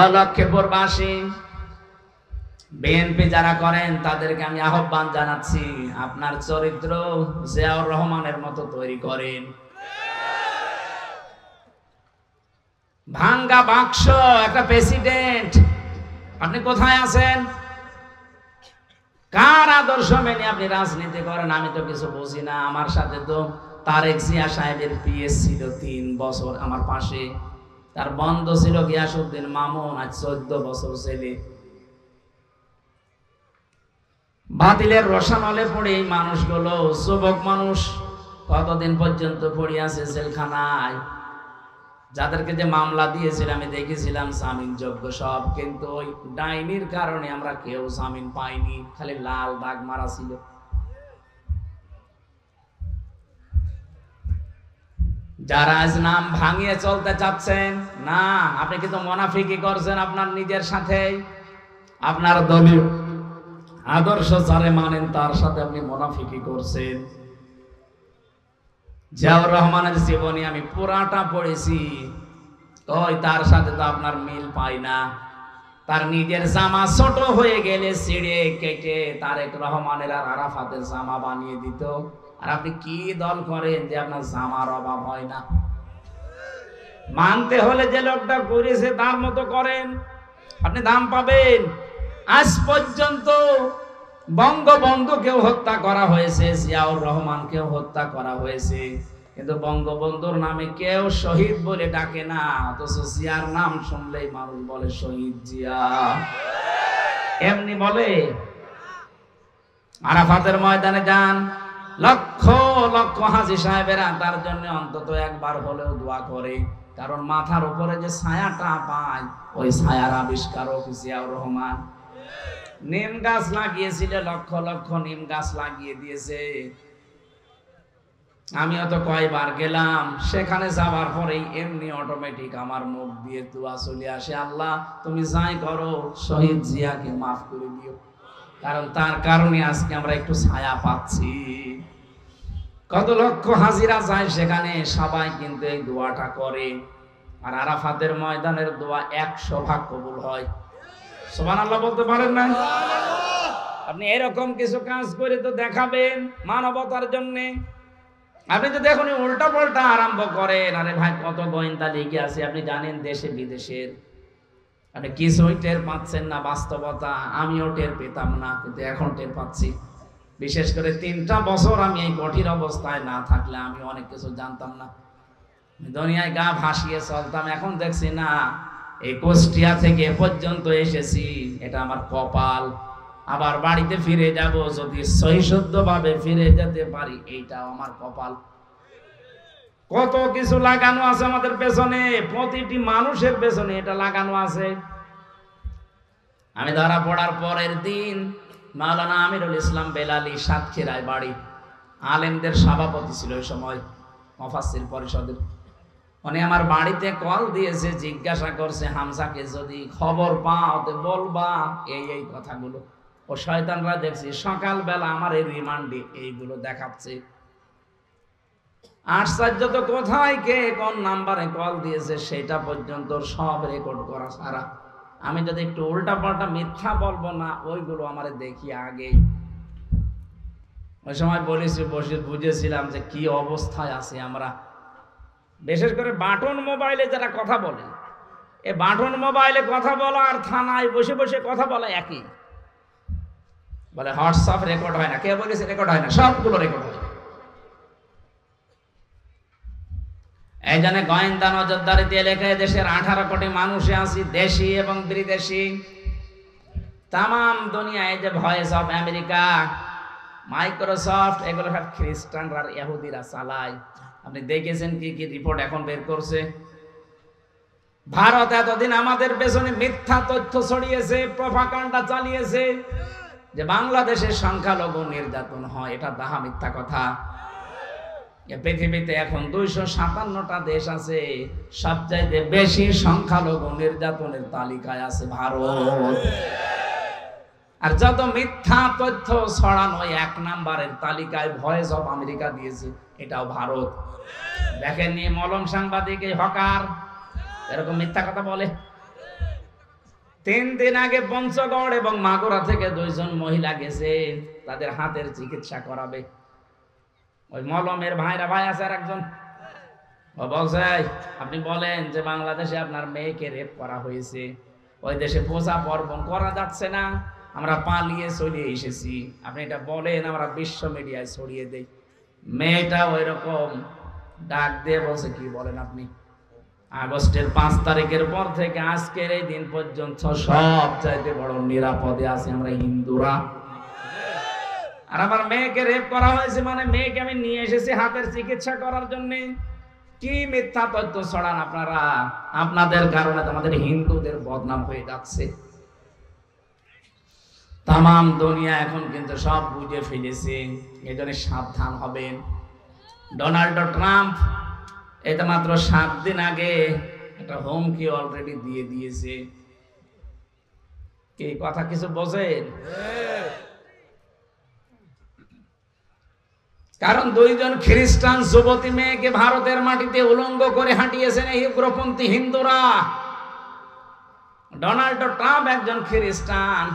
অলক্ষেপুরবাসী BNP যারা করেন তাদেরকে আমি আহ্বান জানাচ্ছি, আপনার চরিত্র জিয়াউর রহমানের মতো তৈরি করেন। ভাঙ্গা বাক্স একটা প্রেসিডেন্ট, আপনি কোথায় আছেন? কার আদর্শ মেনে আপনি রাজনীতি করেন? আমি তো কিছু বুঝি না। আমার সাথে তো তারেক জিয়া সাহেবের পিএস ছিল 3 বছর আমার পাশে, তার বন্ধ ছিল গিয়াসউদ্দিন মামুন, আজ 14 বছর ছেলে। বাতিলের রসানলে পড়ে এই মানুষগুলো, যুবক মানুষ কতদিন পর্যন্ত পড়ে আছে জেলখানায়। যাদেরকে যে মামলা দিয়েছিল আমি দেখেছিলাম জামিন যোগ্য সব, কিন্তু ওই ডাইনির কারণে আমরা কেউ জামিন পাইনি, খালি লাল দাগ মারা ছিল। যারা আজ নাম ভাঙিয়ে চলতে চাচ্ছেন, না, আপনি কিন্তু মুনাফিকি করছেন আপনার নিজের সাথে। আপনার দলীয় আদর্শ যারে মানেন তার সাথে আপনি মুনাফিকি করছেন। জিয়াউর রহমানের জীবনী আমি পুরাটা পড়েছি, ওই তার সাথে তো আপনার মিল পাই না। তার নিজের জামা ছোট হয়ে গেলে ছিঁড়ে কেটে তারেক রহমানের আর আরাফাতের জামা বানিয়ে দিত। আর আপনি কি দল করেন যে আপনার জামার অভাব হয় না? মানতে হলে যে লোকটা করেছে তার মতো করেন, আপনি দাম পাবেন। আজ পর্যন্ত বঙ্গবন্ধুকেও হত্যা করা হয়েছে, জিয়াউর রহমানকেও হত্যা করা হয়েছে, কিন্তু বঙ্গবন্ধুর নামে কেউ শহীদ বলে ডাকে না, অথচ জিয়ার নাম শুনলেই মানুষ বলে শহীদ জিয়া। এমনি বলে। আরাফাতের ময়দানে যান, লক্ষ লক্ষ হাজী সাহেবেরা তার জন্য অন্তত একবার হলেও দোয়া করে, কারণ মাথার উপরে যে ছায়াটা পায় ওই ছায়ার আবিষ্কারক জিয়াউর রহমান। নিম গাছ লাগিয়েছিল, লক্ষ লক্ষ নিম গাছ লাগিয়ে দিয়েছে। আমিও তো কয়বার গেলাম, সেখানে যাবার পরেই এমনি অটোমেটিক আমার মুখ দিয়ে দোয়া চলে আসে, আল্লাহ তুমি যাই করো শহীদ জিয়াকে মাফ করে দিও, কারণ তার কারণে আজকে আমরা একটু ছায়া পাচ্ছি। কত লক্ষ হাজিরা যায় সেখানে, সবাই কিন্তু এই দোয়াটা করে। আর আরাফাতের ময়দানের দোয়া 100 ভাগ কবুল হয়। সুবহানাল্লাহ বলতে পারেন না? আপনি এরকম কিছু কাজ করে তো দেখাবেন মানবতার জন্য। আপনি তো দেখুন উল্টা পাল্টা আরম্ভ করেন। আরে ভাই, কত গোয়েন্দা লিগে আছে আপনি জানেন দেশে বিদেশের, আপনি কিছুই টের পাচ্ছেন না বাস্তবতা। আমিও টের পেতাম না, কিন্তু এখন টের পাচ্ছি। বিশেষ করে 3টা বছর আমি এই কঠিন অবস্থায় না থাকলে আমি অনেক কিছু জানতাম না। দুনিয়ায় গা ভাসিয়ে চলতাম, এখন দেখছি না, এই কুষ্টিয়া থেকে পর্যন্ত এসেছি, এটা আমার কপাল। আবার বাড়িতে ফিরে যাব, যদি সহিশুদ্ধভাবে ফিরে যেতে পারি, এইটাও আমার কপাল। কত কিছু লাগানো আছে আমাদের পেছনে, প্রতিটি মানুষের পেছনে এটা লাগানো আছে। আমি ধরা পড়ার পরের দিন মাওলানা আমিরুল ইসলাম বেলালী সাতক্ষীরায় বাড়ি, আলেমদের সভাপতি ছিল ওই সময় মুফাসসির পরিষদের। উনি আমার বাড়িতে কল দিয়েছে, জিজ্ঞাসা করছে হামজাকে যদি খবর পাও তো বলবা এই এই কথাগুলো। ও শয়তানরা দেখছি সকালবেলা আমার এই রিমান্ডে এইগুলো দেখাচ্ছে। আশ্চর্য তো, কোথায় কে কোন নাম্বারে কল দিয়েছে সেটা পর্যন্ত সব রেকর্ড করা ছাড়া। আমি যদি একটু উল্টা পাল্টা মিথ্যা বলবো না, ওইগুলো আমার দেখি আগে। ওই সময় বলেছি, বসে বুঝেছিলাম যে কি অবস্থায় আছে আমরা। বিশেষ করে বাটন মোবাইলে যারা কথা বলে, এই বাটন মোবাইলে কথা বলা আর থানায় বসে বসে কথা বলা একই। বলে হোয়াটসঅ্যাপ রেকর্ড হয় না, কে বলেছে রেকর্ড হয় না? সবগুলো রেকর্ড হয়। এই জন্য গোয়েন্দা নজরদারিতে এলাকায় দেশের 18 কোটি মানুষে আছি, দেশি এবং বিদেশি। তাম দুনিয়ায় যে ভয়েস অফ আমেরিকা, মাইক্রোসফট, এগুলো সব খ্রিস্টানরা আর ইহুদিরা চালায়। আপনি দেখেছেন কি কি রিপোর্ট এখন বের করছে। ভারত এতদিন আমাদের পেছনে মিথ্যা তথ্য ছড়িয়েছে, প্রপাগান্ডা চালিয়েছে যে বাংলাদেশের সংখ্যালঘু নির্যাতন হয়, এটা দাহা মিথ্যা কথা। পৃথিবীতে এখন 257টা দেশ আছে, সবচাইতে বেশি সংখ্যালঘু নির্যাতনের তালিকায় আছে ভারত। আর যত মিথ্যা তথ্য ছড়ানো 1 নম্বরের তালিকায় ভয়েস অফ আমেরিকা দিয়েছে, এটাও ভারত। দেখেননি মলম সাংবাদিক এই হকার এরকম মিথ্যা কথা বলে? 3 দিন আগে পঞ্চগড় এবং মাগুরা থেকে 2 জন মহিলা গেছে তাদের হাতের চিকিৎসা করাবে। ওই মলমের ভাইরা ভাই আছে আর একজন, ও বলছে আপনি বলেন যে বাংলাদেশে আপনার মেয়েকে রেপ করা হয়েছে, ওই দেশে পূজা পার্বণ করা যাচ্ছে না, আমরা পালিয়ে চলে এসেছি, আপনি এটা বলেন, আমরা বিশ্ব মিডিয়ায় ছড়িয়ে দেই। মেয়েটা ওই রকম ডাক দিয়ে বলছে কি বলেন আপনি, আগস্টের 5 তারিখের পর থেকে আজকের এই দিন পর্যন্ত সব চাইতে বড় নিরাপদে আছে আমরা হিন্দুরা। আর আমার মেয়েকে রেপ করা হয়েছে মানে মেয়েকে আমি নিয়ে এসেছি হাতের চিকিৎসা করার জন্য। কি মিথ্যা তথ্য ছড়ান আপনারা, আপনাদের কারণে আমাদের হিন্দুদের বদনাম হয়ে যাচ্ছে। তাম দুনিয়া এখন কিন্তু সব বুঝে ফেলেছে, এই জন্য সাবধান হবেন। ডোনাল্ড ট্রাম্প এটা মাত্র 7 দিন আগে একটা হুমকি অলরেডি দিয়ে দিয়েছে। কি কথা কিছু বোঝেন? কারণ 2 জন খ্রিস্টান যুবতী মেয়েকে ভারতের মাটিতে উলঙ্গ করে হাঁটিয়েছেন এই উগ্রপন্থী হিন্দুরা। ডোনাল্ড ট্রাম্প একজন খ্রিস্টান,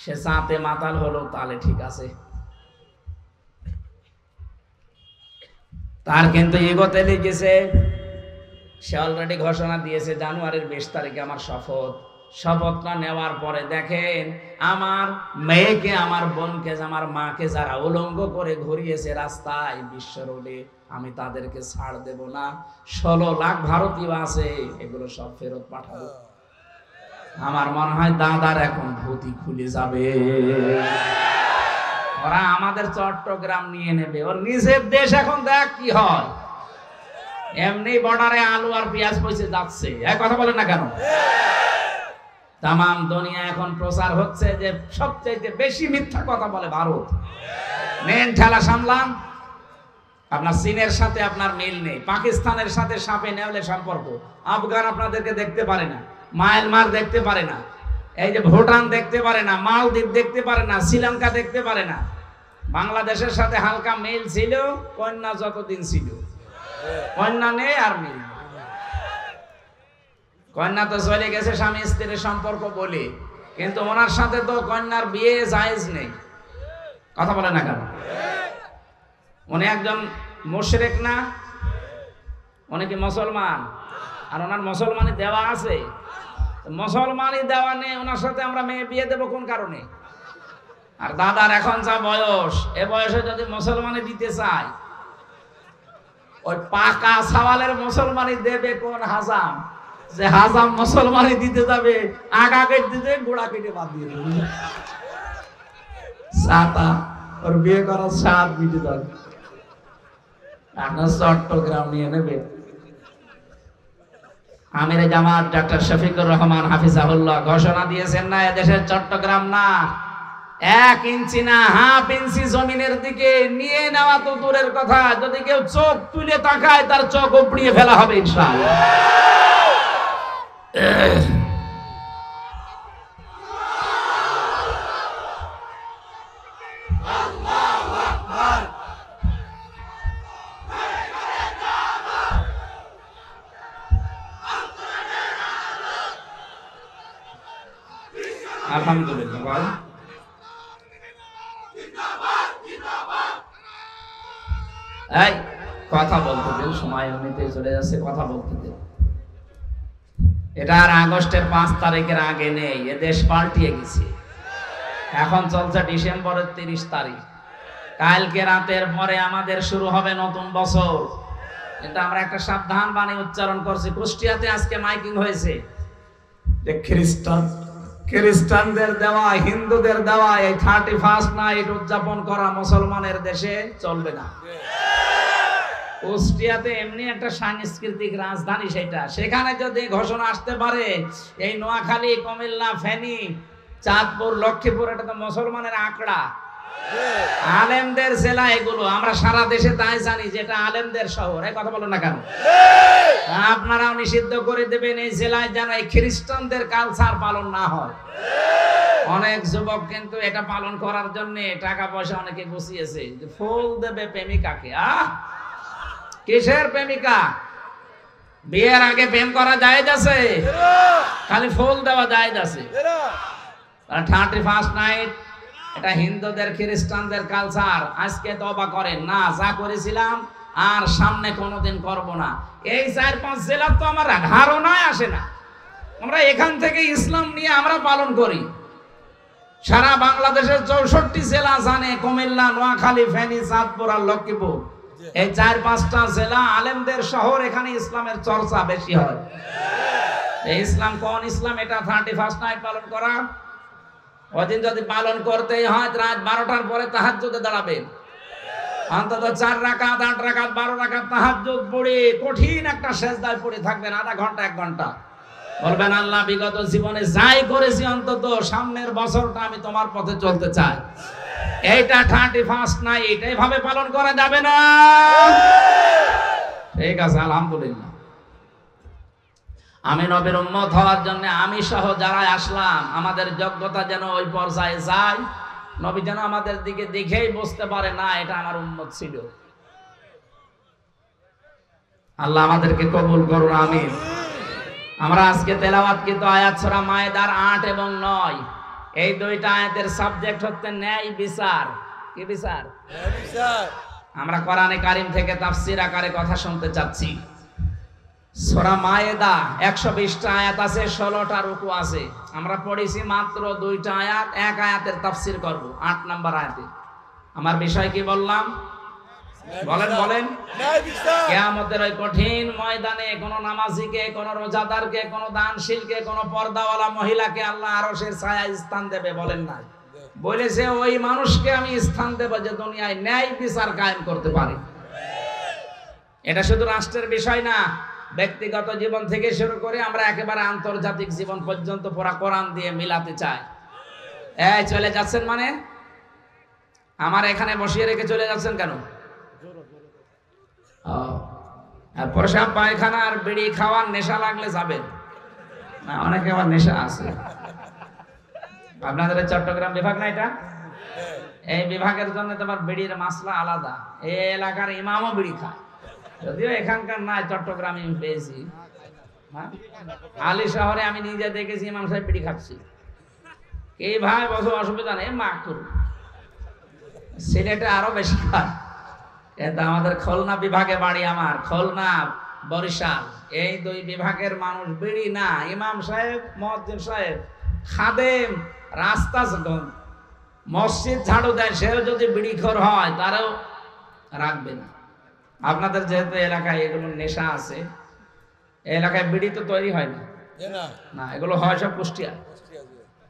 সে সাথে মাতাল হলো তাহলে ঠিক আছে, তার কিন্তু ইগোতে লিখেছে। সে অলরেডি ঘোষণা দিয়েছে জানুয়ারির 20 তারিখে আমার শপথটা নেওয়ার পরে দেখেন আমার মেয়েকে, আমার বোনকে, আমার মাকে যারা উলঙ্গ করে ঘুরিয়েছে রাস্তায় বিশ্ব রোডে, আমি তাদেরকে ছাড় দেব না। 16 লাখ ভারতীয় আছে, এগুলো সব ফেরত পাঠাবো। আমার মনে হয় দাদার এখন ধুতি খুলে যাবে, ওরা আমাদের চট্টগ্রাম নিয়ে নেবে। ওর নিজের দেশ এখন দেখ কি হয়, এমনি বর্ডারে আলু আর পেঁয়াজ পয়সা যাচ্ছে, এক কথা বলেন না কেন? তাম দুনিয়া এখন প্রচার হচ্ছে যে সবচেয়ে বেশি মিথ্যা কথা বলে ভারত। মেন ঠেলা সামলান। আপনার চীনের সাথে আপনার মিল নেই, পাকিস্তানের সাথে সাপে নেওয়ালে সম্পর্ক, আফগান আপনাদেরকে দেখতে পারে না, মায়ানমার দেখতে পারে না, এই যে ভুটান দেখতে পারে না, মালদ্বীপ দেখতে পারে না, শ্রীলঙ্কা দেখতে পারে না। বাংলাদেশের সাথে হালকা মিল ছিল কন্যা যতদিন ছিল, কন্যা নেই আর মিল। কন্যা তো চলে গেছে স্বামী স্ত্রীর সম্পর্ক বলে, কিন্তু ওনার সাথে তো কন্যার বিয়ে জায়েজ নেই। কথা বলে না কেন? উনি একজন মুশরিক না, উনি কি মুসলমান? আর ওনার মুসলমানি দেওয়া আছে, মুসলমানি দেওয়া নেই, ওনার সাথে আমরা মেয়ে বিয়ে দেবো কোন কারণে? আর দাদার এখন যা বয়স, এ বয়সে যদি মুসলমানি দিতে চায়, ওই পাকা সওয়ালের মুসলমানি দেবে কোন হাজাম? যে হাজাম মুসলমানি দিতে যাবে, আগা কেটে দিতে গোড়া কেটে বাদ দিয়ে দেবে, সাতা ওর বিয়ে করার স্বাদ মিটে যাবে। আপনার চট্টগ্রাম নিয়ে নেবে। আমিরে জামাত ডক্টর শফিকুর রহমান হাফিজাহুল্লাহ ঘোষণা দিয়েছেন না, এদেশের চট্টগ্রাম না 1 ইঞ্চি না ½ ইঞ্চি জমিনের দিকে নিয়ে নেওয়া তো দূরের কথা, যদি কেউ চোখ তুলে তাকায় তার চোখ উপড়িয়ে ফেলা হবে ইনশাআল্লাহ। আলহামদুলিল্লাহ ভাই। এই কথা বলতে দিন, সময় এমনিতেই চলে যাচ্ছে, কথা বলতে দিন। এটা আর আগস্টের 5 তারিখের আগে নেই, এ দেশ পাল্টিয়ে গেছে। এখন চলছে ডিসেম্বরের 30 তারিখ, কালকে রাতের পরে আমাদের শুরু হবে নতুন বছর। কিন্তু আমরা একটা সাবধান বাণী উচ্চারণ করছি। কুষ্টিয়াতে আজকে মাইকিং হয়েছে যে খ্রিস্টানদের দেওয়া, হিন্দুদের দেওয়া এই 31st নাইট উদযাপন করা মুসলমানের দেশে চলবে না। কুষ্টিয়াতে এমনি একটা সাংস্কৃতিক রাজধানী, সেটা সেখানে যদি ঘোষণা আসতে পারে এই নোয়াখালী, কুমিল্লা, ফেনী, চাঁদপুর, লক্ষ্মীপুর, এটা তো মুসলমানের আঁকড়া, আলেমদের জেলা এগুলো, আমরা সারা দেশে তাই জানি যেটা আলেমদের শহর। এই কথা বলো না কেন? আপনারাও নিষিদ্ধ করে দেবেন এই জেলায় যেন এই খ্রিস্টানদের কালচার পালন না হয়। অনেক যুবক কিন্তু এটা পালন করার জন্য টাকা পয়সা অনেকে গুছিয়েছে, ফুল দেবে প্রেমিকাকে। কিসের প্রেমিকা? বিয়ের আগে প্রেম করা জায়েজ আছে? খালি ফুল দেওয়া জায়েজ আছে। 31st নাইট এটা হিন্দুদের খ্রিস্টানদের কালচার। আজকে তওবা করেন না, যা করেছিলাম আর সামনে কোনোদিন করব না। এই 4-5 জেলা তো আমার ধারণায় আসে না। আমরা এখান থেকে ইসলাম নিয়ে আমরা পালন করি। সারা বাংলাদেশের 64 জেলা জানে, কুমিল্লা, নোয়াখালী, ফেনী, চাঁদপুর আর লক্ষ্মীপুর, এই 4-5টা জেলা আলেমদের শহর। এখানে ইসলামের চর্চা বেশি হয়। এই ইসলাম কোন ইসলাম? এটা 31st নাইট পালন করা। ওদিন যদি পালন করতেই হয় রাত 12টার পরে তাহাজ্জুদে দাঁড়াবেন, অন্তত 4 রাকাত, 8 রাকাত, 12 রাকাত তাহাজ্জুদ পড়ে কঠিন একটা সেজদায় পড়ে থাকবেন আধা ঘন্টা 1 ঘন্টা। বলবেন, আল্লাহ বিগত জীবনে যাই করেছি অন্তত সামনের বছরটা আমি তোমার পথে চলতে চাই। এইটা 31st নাইট এইভাবে পালন করা যাবে না। ঠিক আছে, আলহামদুলিল্লাহ। আমি নবীর উম্মত হওয়ার জন্য আমি সহ যারা আসলাম, আমাদের যোগ্যতা যেন ওই পর্যায়ে যায়, নবী যেন আমাদের দিকে দেখেই বুঝতে পারে না এটা আমার উম্মত ছিল। আল্লাহ আমাদেরকে কবুল করুন, আমিন। আমরা আজকে তেলাওয়াতকৃত আয়াত সূরা মায়েদার 8 এবং 9, এই দুইটা আয়াতের সাবজেক্ট হচ্ছে ন্যায় বিচার। কি বিচার? ন্যায় বিচার। আমরা কোরআনে কারীম থেকে তাফসীর আকারে কথা শুনতে চাচ্ছি। সূরা মায়েদা 120টা আয়াত আছে, 16টা রুকু আছে। আমরা পড়েছি মাত্র 2টা আয়াত, এক আয়াতের তাফসীর করব 8 নাম্বার আয়াতে। আমার বিষয় কি বললাম? বলেন। কিয়ামতের ওই কঠিন ময়দানে কোন নামাজীকে, কোন রোজাদারকে, কোন দানশীলকে, কোন পর্দাওয়ালা মহিলাকে আল্লাহ আরশের ছায়ায় স্থান দেবে। বলেন না? বলেছে ওই মানুষকে আমি স্থান দেব যে দুনিয়ায় ন্যায় বিচার কায়েম করতে পারে। এটা শুধু রাষ্ট্রের বিষয় না, ব্যক্তিগত জীবন থেকে শুরু করে আমরা একেবারে আন্তর্জাতিক জীবন পর্যন্ত পুরা কোরআন দিয়ে মিলাতে চাই। এই চলে যাচ্ছেন মানে? আমার এখানে বসিয়ে রেখে চলে যাচ্ছেন কেন? আর প্রসাব পায়খানা আর বিড়ি খাওয়ার নেশা লাগলে যাবেন না? অনেকে আবার নেশা আছে। আপনাদের চট্টগ্রাম বিভাগ না এটা? এই বিভাগের জন্য তোমার বিড়ির মাসলা আলাদা। এই এলাকার ইমামও বিড়ি খায়, যদিও এখানকার নাই, চট্টগ্রামে আমি পেয়েছি। আলী শহরে আমি নিজে দেখেছি ইমাম সাহেব বিড়ি খাচ্ছি। এই ভাই বসে অসুবিধা নেই, মা করুন। সিলেটে আরো বেশি খায়। কিন্তু আমাদের খুলনা বিভাগে বাড়ি, আমার খুলনা, বরিশাল, এই 2 বিভাগের মানুষ বিড়ি না। ইমাম সাহেব, মুয়াজ্জিন সাহেব, খাদেম, রাস্তা মসজিদ ঝাড়ু দেয়, সেও যদি বিড়িখোর হয় তারাও রাখবে না। আপনাদের যেহেতু এলাকায় এগুলো নেশা আছে, এই এলাকায় বিড়ি তো তৈরি হয় না, না এগুলো হয় সব কুষ্টিয়া,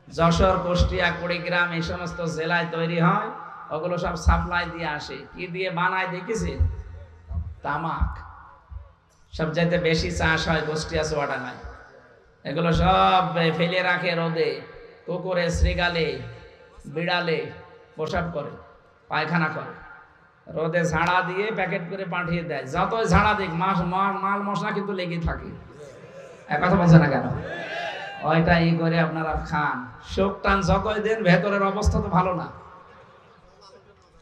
যশোর, কুষ্টিয়া, কুড়িগ্রাম, এই সমস্ত জেলায় তৈরি হয়। ওগুলো সব সাপ্লাই দিয়ে আসে। কি দিয়ে বানায় দেখেছি? তামাক। সবচাইতে বেশি চাষ হয় কুষ্টিয়া, চুয়াডাঙ্গায়। এগুলো সব ফেলে রাখে রোদে, কুকুরে, শ্রীগালে, বিড়ালে প্রসাব করে, পায়খানা করে, রোদে ঝাড়া দিয়ে প্যাকেট করে পাঠিয়ে দেয়। যতই ঝাড়া দিক মাল মশলা কিন্তু লেগে থাকে। এক কথা বলছে না কেন? ওইটাই করে আপনারা খান, শোক টান যতই দিন, ভেতরের অবস্থা তো ভালো না।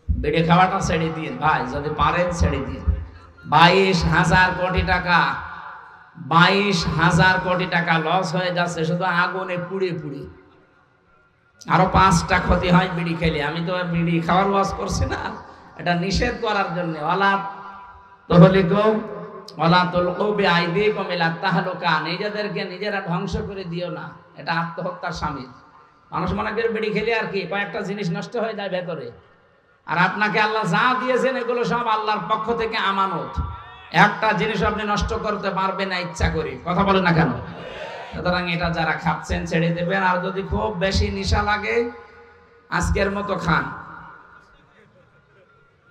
বিড়ি খাওয়াটা ছেড়ে দিন ভাই, যদি পারেন ছেড়ে দিন। 22,000 কোটি টাকা, 22,000 কোটি টাকা লস হয়ে যাচ্ছে শুধু আগুনে পুড়ে পুড়ে। আরো 5টা ক্ষতি হয় বিড়ি খেলে। আমি তো বিড়ি খাওয়ার ওয়াজ করছি না, এটা নিষেধ করার জন্য। নিজেদেরকে নিজেরা ধ্বংস করে দিও না, এটা আত্মহত্যার শামিল। মানুষ মনে করে বিড়ি খেলে আর কি কয়েকটা জিনিস নষ্ট হয়ে যায় ভেতরে। আর আপনাকে আল্লাহ যা দিয়েছেন এগুলো সব আল্লাহর পক্ষ থেকে আমানত। একটা জিনিস আপনি নষ্ট করতে পারবেন না ইচ্ছা করে। কথা বলেন না কেন? সুতরাং এটা যারা খাচ্ছেন ছেড়ে দেবেন। আর যদি খুব বেশি নেশা লাগে, আজকের মতো খান,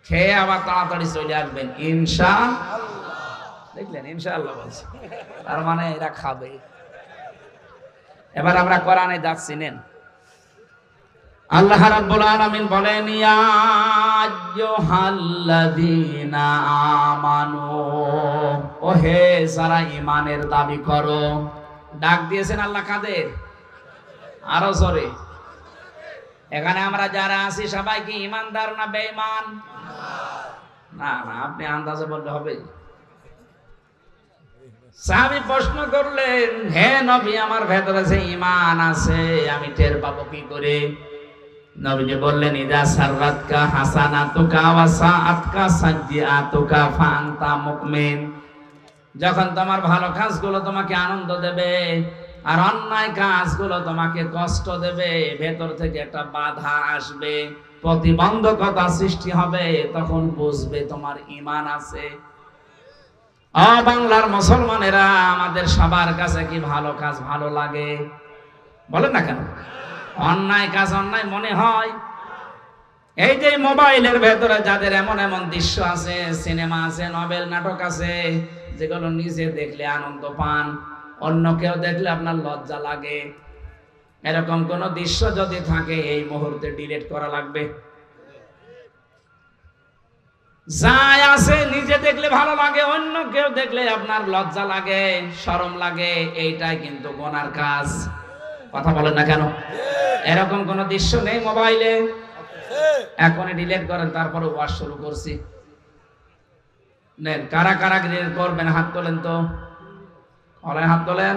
খেয়ে আবার তাড়াতাড়ি চলে আসবেন ইনশাআল্লাহ। দেখলেন, ইনশাআল্লাহ বলছে, তার মানে এরা খাবে। এবার আমরা কোরআনে যাচ্ছি, নেন। আল্লাহ রাব্বুল আলামিন বলেন, ইয়া আইয়ুহাল্লাযীনা আমানু, ও হে যারা ঈমানের দাবি করো। ডাক দিয়েছেন আল্লাহ কাদের? আরো জোরে। এখানে আমরা যারা আছি সবাই কি ঈমানদার না বেঈমান? না না, আপনি আন্দাজে বললে হবে। সাহাবী প্রশ্ন করলেন, হে নবী, আমার ভেতরে যে ঈমান আছে আমি টের পাবো কি করে? নবীজি বললেন, ইদা সাররাতকা হাসানাতুকা ওয়া সাআতকা সাইয়্যাতুকা ফাআনতা মুমিন। যখন তোমার ভালো কাজগুলো তোমাকে আনন্দ দেবে আর অন্যায় কাজগুলো তোমাকে কষ্ট দেবে, ভেতর থেকে একটা বাধা আসবে, প্রতিবন্ধকতা সৃষ্টি হবে, তখন বুঝবে তোমার ঈমান আছে। বাংলার মুসলমানেরা, আমাদের সবার কাছে কি ভালো কাজ ভালো লাগে? বলেন না কেন? অন্যায় কাজ অন্যায় মনে হয়? এই যে মোবাইলের ভেতরে যাদের এমন এমন দৃশ্য আছে, সিনেমা আছে, নভেল, নাটক আছে, যেগুলো নিজে দেখলে আনন্দ পান, অন্য কেউ দেখলে আপনার লজ্জা লাগে, এরকম কোন দৃশ্য যদি থাকে এই মুহূর্তে ডিলিট করা লাগবে। যাই আছে নিজে দেখলে ভালো লাগে, অন্য কেউ দেখলে আপনার লজ্জা লাগে, শরম লাগে, এইটাই কিন্তু গুনার কাজ। কথা বলেন না কেন? এরকম কোন দৃশ্য নেই মোবাইলে? এখনই ডিলিট করেন, তারপরে ওয়াজ শুরু করছি। নেন, কারা কারা ডিলিট করবেন হাত তোলেন তো, হাত তোলেন।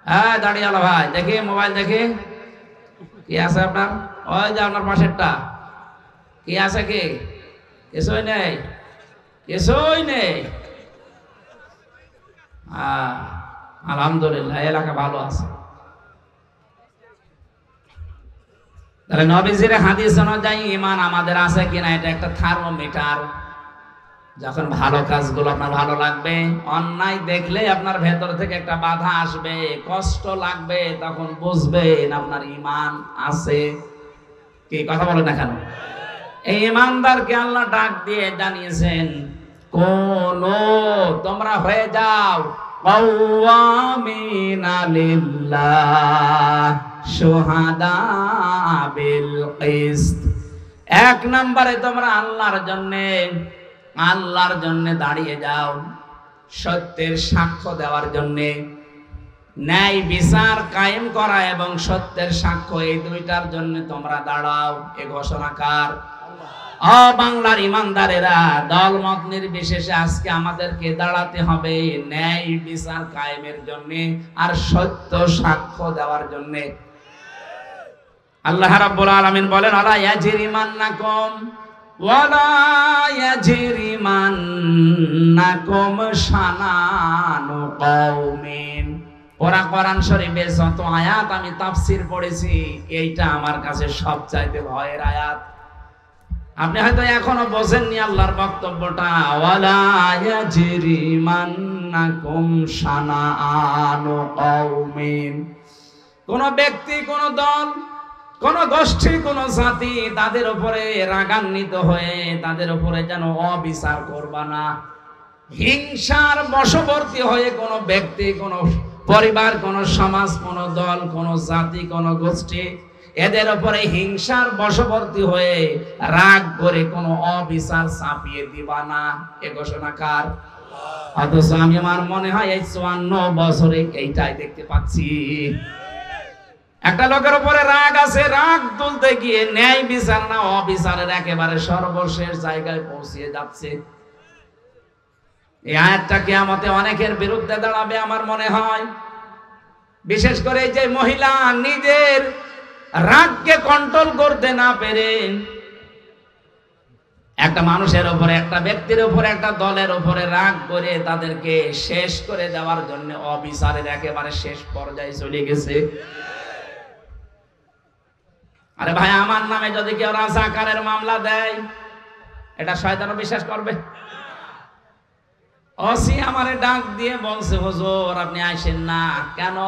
হ্যাঁ, দাঁড়িয়ালা ভাই, দেখি মোবাইল, দেখি কি আছে আপনার। ওই যে আপনার পাশেরটা, কি আছে? কি কিছুই নেই, কিছুই নেই। আলহামদুলিল্লাহ, এলাকা ভালো আছে। তাহলে নবীজির হাদিস অনুযায়ী ঈমান আমাদের আছে কিনা, এটা একটা থার্মোমিটার। যখন ভালো কাজগুলো আপনার ভালো লাগবে, অন্যায় দেখলে আপনার ভেতর থেকে একটা বাধা আসবে, কষ্ট লাগবে, তখন বুঝবেন আপনার ঈমান আছে। কি কথা বলেন না কেন? এই ঈমানদারকে আল্লাহ ডাক দিয়ে জানিয়েছেন, কোন তোমরা হয়ে যাও কাওয়ামিনা লিল্লাহ শুহাদা বিল কিসত। এক নম্বরে তোমরা আল্লাহর জন্য দাঁড়িয়ে যাও, সত্যের সাক্ষ্য দেওয়ার জন্য। ন্যায় বিচার কায়েম করা এবং সত্যের সাক্ষ্য, এই দুইটার জন্য তোমরা দাঁড়াও। এ ঘোষণাকার বাংলার ইমানদারেরা, দলমত নির্বিশেষে আজকে আমাদেরকে দাঁড়াতে হবে ন্যায় বিচার কায়েমের জন্য আর সত্য সাক্ষ্য দেওয়ার জন্য। আল্লাহ রাব্বুল আলামিন বলেন, আলা ইয়াজরিমান্নাকুম ওয়ালা ইয়াজরিমান্নাকুম শানানু কওমিন। ওরা কোরআন শরীফে যত আয়াত আমি তাফসীর পড়েছি, এইটা আমার কাছে সবচাইতে ভয়ের আয়াত। আপনি হয়তো এখনো বোঝেননি আল্লাহর বক্তব্যটা। ওয়ালা ইয়াজরিমান্নাকুম শানানু কওমিন। কোন ব্যক্তি, কোন দল, কোন গোষ্ঠী, কোন জাতি, তাদের উপরে রাগান্বিত হয়ে তাদের উপরে যেন অবিচার করবা না। হিংসার বশবর্তী হয়ে কোন ব্যক্তি, কোন পরিবার, কোন সমাজ, কোন দল, কোন জাতি, কোন গোষ্ঠী, এদের উপরে হিংসার বশবর্তী হয়ে রাগ করে কোন অবিচার চাপিয়ে দিবা না। এ ঘোষণাকার। অথচ আমি, আমার মনে হয় এই 54 বছরে এইটাই দেখতে পাচ্ছি। একটা লোকের উপরে রাগ আছে, রাগ তুলতে গিয়ে ন্যায় বিচার না অবিচারের একেবারে সর্বশেষ জায়গায় পৌঁছিয়ে যাচ্ছে। এই আয়াতটা কিয়ামতে অনেকের বিরুদ্ধে দাঁড়াবে আমার মনে হয়। বিশেষ করে যে মহিলা নিজের রাগকে কন্ট্রোল করতে না পেরে একটা মানুষের উপরে, একটা ব্যক্তির উপরে, একটা দলের উপরে রাগ করে তাদেরকে শেষ করে দেওয়ার জন্য অবিচারের একেবারে শেষ পর্যায়ে চলে গেছে। আরে ভাই, আমার নামে যদি কেউ রাজাকারের মামলা দেয়, এটা শয়তানও বিশ্বাস করবে? ওসি আমারে ডাক দিয়ে বলছে, হুজুর আপনি আসেন না কেন?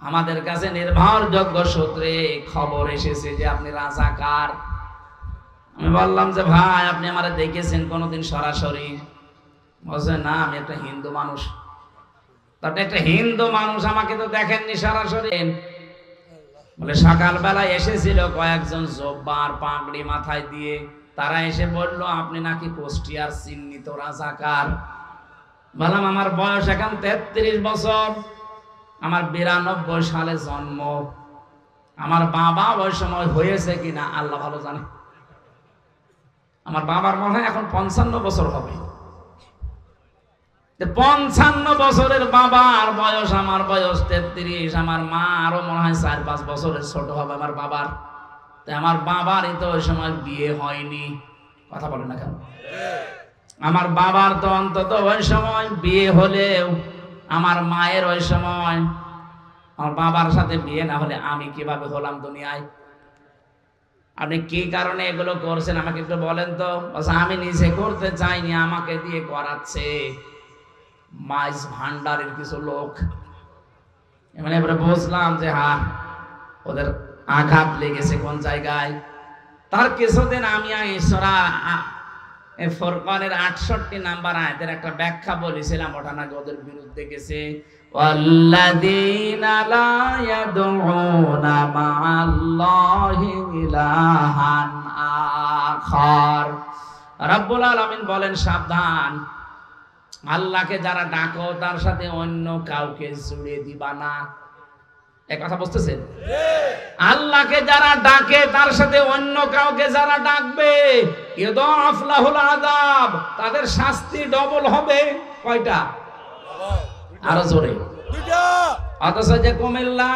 আমাদের কাছে নির্ভরযোগ্য সূত্রে খবর এসেছে যে আপনি রাজাকার। আমি বললাম যে ভাই, আপনি আমারে দেখেছেন কোনোদিন সরাসরি? বলছে না, আমি একটা হিন্দু মানুষ। তারপরে একটা হিন্দু মানুষ, আমাকে তো দেখেননি সরাসরি। বলে সকালবেলায় এসেছিল কয়েকজন জব্বার পাগড়ি মাথায় দিয়ে, তারা এসে বলল আপনি নাকি কুষ্টিয়ার চিহ্নিত রাজাকার। বললাম আমার বয়স এখন 33 বছর, আমার 92 সালে জন্ম। আমার বাবা ওই সময় হয়েছে কিনা আল্লাহ ভালো জানে। আমার বাবার মনে হয় এখন 55 বছর হবে। 55 বছরের বাবার বয়স, আমার বয়স 33, আমার মা আরো মনে হয় 4-5 বছরের ছোট হবে আমার বাবার। আমার বাবারই তো ওই সময় বিয়ে হয়নি, কথা বলে না কেন? আমার বাবার তো অন্তত ওই সময় বিয়ে হলেও আমার মায়ের ওই সময়, আমার বাবার সাথে বিয়ে না হলে আমি কিভাবে হলাম দুনিয়ায়? আপনি কি কারণে এগুলো করছেন আমাকে একটু বলেন তো। আমি নিজে করতে চাইনি, আমাকে দিয়ে করাচ্ছে মাইজ ভান্ডারের কিছু লোক। মানে এবারে বুঝলাম যে হ্যাঁ, ওদের আঘাত লেগেছে কোন জায়গায়। তার কিছুদিন আমি সূরা ফুরকানের 68 নাম্বার আয়াতের একটা ব্যাখ্যা বলেছিলাম, ওটা নাকি ওদের বিরুদ্ধে গেছে। ওয়াল্লাযীনা লা ইয়াদউনা মা'আল্লাহি ইলাহান আখার। রব্বুল আলামিন বলেন সাবধান, আল্লাহকে যারা ডাকো তার সাথে অন্য কাউকে জুড়ে দিবা না। এই কথা বুঝতেছেন? আল্লাহকে যারা ডাকে তার সাথে অন্য কাউকে যারা ডাকবে, ইউদাফ লাহুল আযাব, তাদের শাস্তি ডবল হবে। কয়টা? আরো জোরে। অথচ যে কুমিল্লা,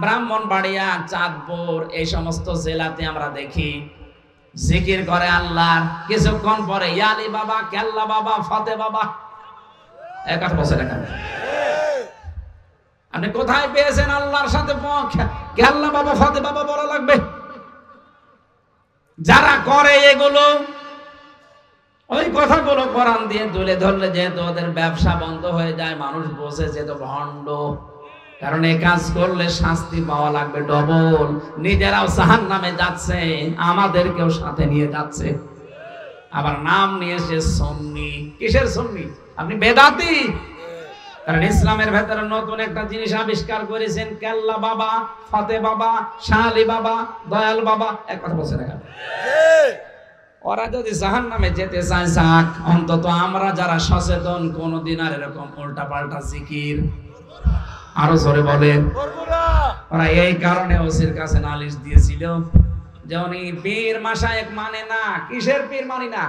ব্রাহ্মণবাড়িয়া, চাঁদপুর এই সমস্ত জেলাতে আমরা দেখি জিকির করে আল্লাহর, কিছুক্ষণ পরে ইয়ালি বাবা, কেল্লা বাবা, ফতে বাবা। এক কথা বলছে না কেন? আপনি কোথায় পেয়েছেন আল্লাহর সাথে কেল্লা বাবা, ফতে বাবা বলা লাগবে? যারা করে এগুলো, ওই কথাগুলো কোরআন দিয়ে তুলে ধরলে যেহেতু ওদের ব্যবসা বন্ধ হয়ে যায়, মানুষ বসে যেত ভণ্ড। কারণ এই কাজ করলে শাস্তি পাওয়া লাগবে ডবল। নিজেরাও জাহান্নামে যাচ্ছে, আমাদেরকেও সাথে নিয়ে যাচ্ছে। আবার নাম নিয়েছে সুন্নি। কিসের সুন্নি? আপনি বেদাতি। কারণ ইসলামের ভেতরে নতুন একটা জিনিস আবিষ্কার করেছেন, কেল্লা বাবা, ফতে বাবা, শালি বাবা, দয়াল বাবা। এক কথা বলছে না? ওরা যদি জাহান্নামে যেতে চায় যাক, অন্তত আমরা যারা সচেতন কোনদিন আর এরকম উল্টা পাল্টা জিকির, আরো জোরে বলেন, ওরা এই কারণে ওসির কাছে নালিশ দিয়েছিল যে উনি পীর মাশায়েখ মানে না। কিসের পীর মানি না?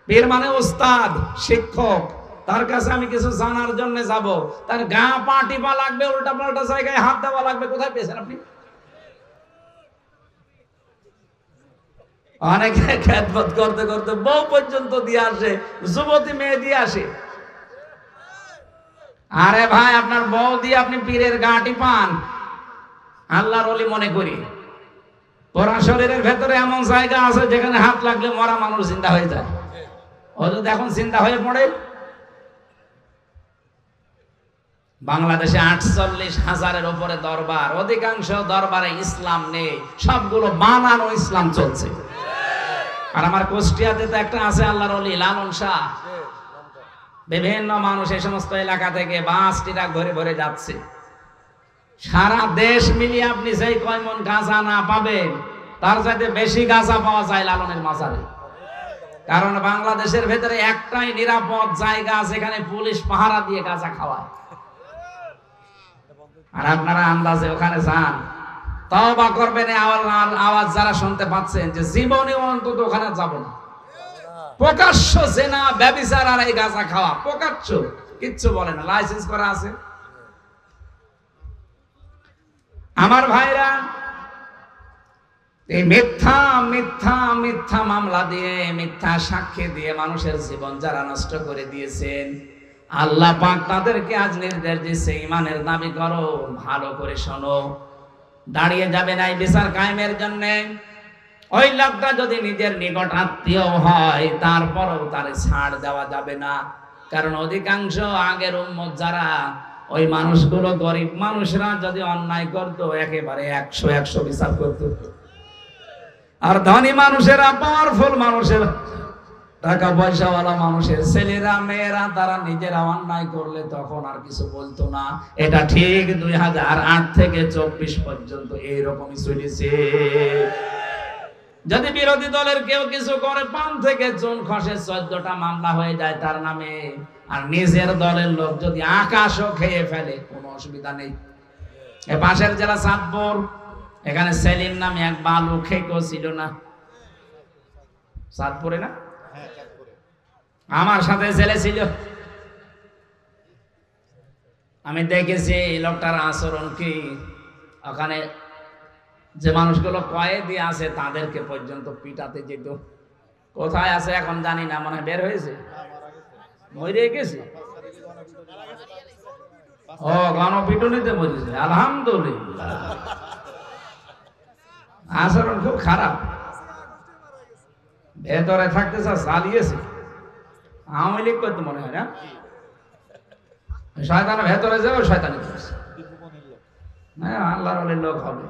পীর মানে ওস্তাদ, শিক্ষক। তার কাছে আমি কিছু জানার জন্য যাব, তার গা পা টিপা লাগবে, উল্টা পাল্টা জায়গায় হাত দেওয়া লাগবে। কোথায় পেয়েছেন আপনি? অনেকে খেদমত করতে করতে বউ পর্যন্ত দিয়ে আসে, যুবতী মেয়ে দিয়ে আসে। আরে ভাই, আপনার বউ দিয়ে আপনি পীরের গা টিপান? আল্লাহর ওলি মনে করি। পোড়া শরীরের ভেতরে এমন জায়গা আছে যেখানে হাত লাগলে মরা মানুষ জিন্দা হয়ে যায়। ও যদি এখন জিন্দা হয়ে পড়ে। বাংলাদেশে 48,000-এর উপরে দরবার, অধিকাংশ দরবারে ইসলাম নেই, সবগুলো বানানো ইসলাম চলছে। আর আমার কুষ্টিয়াতে তো একটা আছে আল্লাহর ওলি লালন শাহ। বিভিন্ন মানুষ এই সমস্ত এলাকা থেকে বাস ট্রাক ভরে ভরে যাচ্ছে। সারা দেশ মিলিয়ে আপনি যেই কয় মন গাঁজা না পাবেন, তার চাইতে বেশি গাঁজা পাওয়া যায় লালনের মাজারে। কারণ বাংলাদেশের ভেতরে একটাই নিরাপদ জায়গা যেখানে পুলিশ পাহারা দিয়ে গাঁজা খাওয়ায়। আর আপনারা আন্দাজে ওখানে যান, তওবা করবেন। আওয়াজ যারা শুনতে পাচ্ছেন যে জীবনেও অন্তত ওখানে যাব না। প্রকাশ্য জেনা, ব্যভিচার আর এই গাঁজা খাওয়া প্রকাশ্য, কিচ্ছু বলে না, লাইসেন্স করা আছে। আমার ভাইরা, এই মিথ্যা মিথ্যা মিথ্যা মামলা দিয়ে, মিথ্যা সাক্ষী দিয়ে মানুষের জীবন যারা নষ্ট করে দিয়েছেন, আল্লাহ পাক তাদেরকে আজ নির্দেশ দিচ্ছে, ঈমানের দাবি করো, ভালো করে শোনো। দাঁড়িয়ে যাবে না এই বিচার কায়েমের জন্য। ওই লোকটা যদি নিজের নিকট আত্মীয় হয়, তারপরও তার ছাড় দেওয়া যাবে না। কারণ অধিকাংশ আগের উম্মত যারা, ওই মানুষগুলো গরিব মানুষরা যদি অন্যায় করত, একেবারে 100 বিচার করত। আর ধনী মানুষেরা, পাওয়ারফুল মানুষের, টাকা পয়সাওয়ালা মানুষের ছেলেরা মেয়েরা, তারা নিজেরা অন্যায় করলে তখন আর কিছু বলতো না। এটা ঠিক 2008 থেকে 24 পর্যন্ত এইরকমই চলেছে। যদি বিরোধী দলের কেউ কিছু করে, 5 থেকে জুন খসে 14টা মামলা হয়ে যায় তার নামে। আর নিজের দলের লোক যদি আকাশও খেয়ে ফেলে, কোনো অসুবিধা নেই। এ পাশের জেলা চাঁদপুর, এখানে সেলিম নামে এক বালু খেকো ছিল না? চাঁদপুরে না? আমার সাথে জেলে ছিল। আমি দেখেছি লোকটার আচরণ কি, ওখানে যে মানুষগুলো কয়েদি আছে তাদেরকে পর্যন্ত পিটাতে যেত। কোথায় আছে এখন জানি না, মনে হয় বের হয়েছে, মরে গেছে। ও, গণপিটুনিতে মরেছে, আলহামদুলিল্লাহ। আচরণ খুব খারাপ, ভেতরে থাকতে চালিয়েছে। আওয়ামী লীগ করতে মনে হয় না, শয়তান ভেতরে যাও, শয়তানি করছে। হ্যাঁ, আল্লাহর ওলির লোক হবে।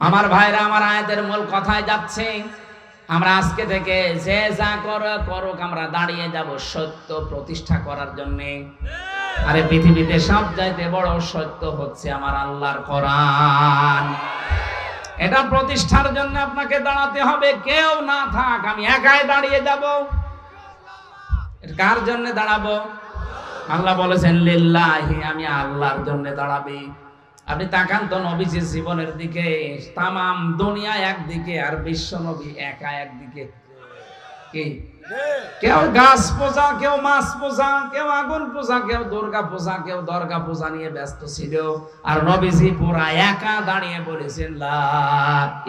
আমার ভাইরা, আমার আয়াতের মূল কথায় যাচ্ছে, আমরা আজকে থেকে যে যা করুক আমরা দাঁড়িয়ে যাব সত্য প্রতিষ্ঠা করার জন্য। আরে পৃথিবীতে সবচাইতে বড় সত্য হচ্ছে আমার আল্লাহর কোরআন। এটা প্রতিষ্ঠার জন্য আপনাকে দাঁড়াতে হবে, কেউ না থাক আমি একাই দাঁড়িয়ে যাব। কার জন্য দাঁড়াবো? আল্লাহ বলেছেন লিল্লাহি, আমি আল্লাহর জন্য দাঁড়াবি। আপনি তাকান তো নবীজির জীবনের দিকে, তামাম দুনিয়া একদিকে আর বিশ্ব নবী একা একদিকে। কি কেউ গাছ পূজা, কেউ মাছ পূজা, কেউ আগুন পূজা, কেউ দুর্গা পূজা, কেউ দর্গা পূজা নিয়ে ব্যস্ত ছিল। আর নবীজি পুরা একা দাঁড়িয়ে বলেছেন লা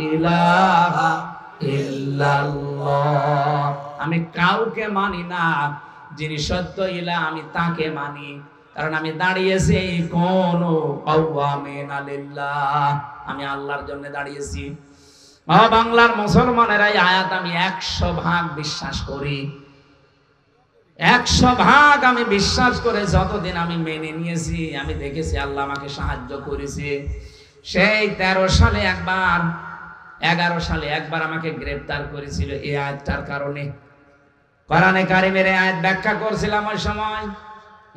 ইলাহা ইল্লাল্লাহ, আমি কাউকে মানি না, যিনি সত্য ইলাহ আমি তাকে মানি। কারণ আমি দাঁড়িয়েছি কোন আমি আল্লাহর জন্য দাঁড়িয়েছি। বাংলার মুসলমানেরা এই আয়াত আমি 100% বিশ্বাস করি, 100% আমি বিশ্বাস করে যতদিন আমি মেনে নিয়েছি, আমি দেখেছি আল্লাহ আমাকে সাহায্য করেছে। সেই 13 সালে একবার, 11 সালে একবার আমাকে গ্রেফতার করেছিল এই আয়াতটার কারণে। কোরআনে কারিমের আয়াত ব্যাখ্যা করছিলাম ওই সময়,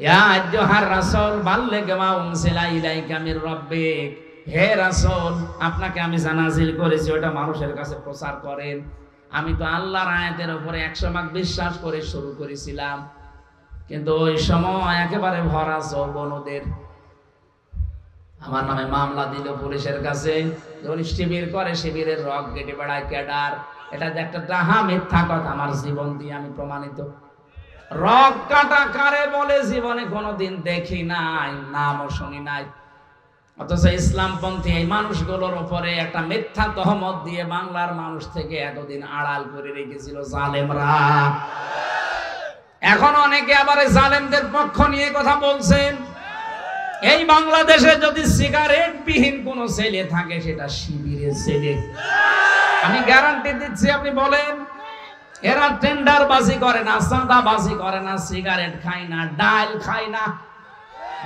ইয়া আইয়ুহার রাসূল বাল্লিগ মা উনজিলা ইলাইকা মির রাব্বিক, হে রাসূল আপনাকে আমি যা নাযিল করেছি ওটা মানুষের কাছে প্রচার করেন। আমি তো আল্লাহর আয়াতের উপরে 100% বিশ্বাস করে শুরু করেছিলাম, কিন্তু ওই সময় একেবারে ভরা যৌবনদের আমার নামে মামলা দিল পুলিশের কাছে। যখন শিবির করে, শিবিরের রক কেটে বেড়ায় ক্যাডার। এটা যে একটা ডাহা মিথ্যা কথা, আমার জীবন দিয়ে আমি প্রমাণিত। রক কাটা কারে বলে জীবনে কোনোদিন দেখি নাই, নামও শুনি নাই। অথচ ইসলামপন্থী এই মানুষগুলোর উপরে একটা মিথ্যা তহমত দিয়ে বাংলার মানুষ থেকে এতদিন আড়াল করে রেখেছিল জালেমরা। এখন অনেকে আবার জালেমদের পক্ষ নিয়ে কথা বলছেন। এই বাংলাদেশে যদি সিগারেট বিহীন কোন ছেলে থাকে সেটা শিবিরের ছেলে, আমি গ্যারান্টি দিচ্ছি। আপনি বলেন, এরা টেন্ডার বাজি করে না, চাঁদা বাজি করে না, সিগারেট খায় না, ডাল খায় না।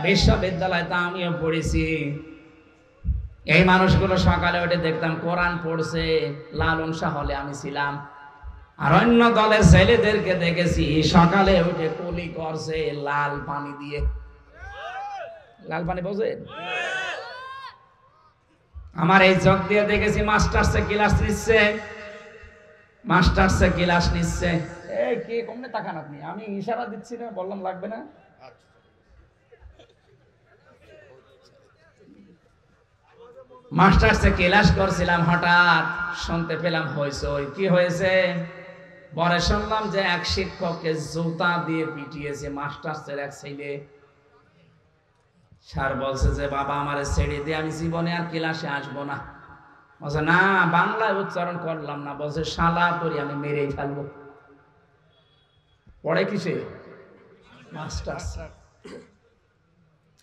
বিশ্ববিদ্যালয়ে তা আমিও পড়েছি। এই মানুষগুলো সকালে উঠে দেখতাম কোরআন পড়ছে, লালন শাহ হলে আমি ছিলাম। আর অন্য দলের ছেলেদেরকে দেখেছি সকালে উঠে কুলি করছে লাল পানি দিয়ে। লাল পানি বোঝেন? আমার এই চোখ দিয়ে দেখেছি মাস্টার্সে ক্লাস নিচ্ছে, মাস্টার্সে ক্লাস নিচ্ছে। এই কে কমনে তাকান আপনি? আমি ইশারা দিচ্ছি না, বললাম লাগবে না। মাস্টার্সে ক্লাস করছিলাম, হঠাৎ শুনতে পেলাম হইচই। কি হয়েছে? পরে শুনলাম যে এক শিক্ষককে জুতা দিয়ে পিটিয়েছে মাস্টার্সের এক ছেলে। স্যার বলছে যে বাবা আমারে ছেড়ে দিয়ে, আমি জীবনে আর ক্লাসে আসবো না। বলছে না, বাংলায় উচ্চারণ করলাম না। বলছে শালা তোরে আমি মেরেই ফেলবো। পড়ে কিসে? মাস্টার্স।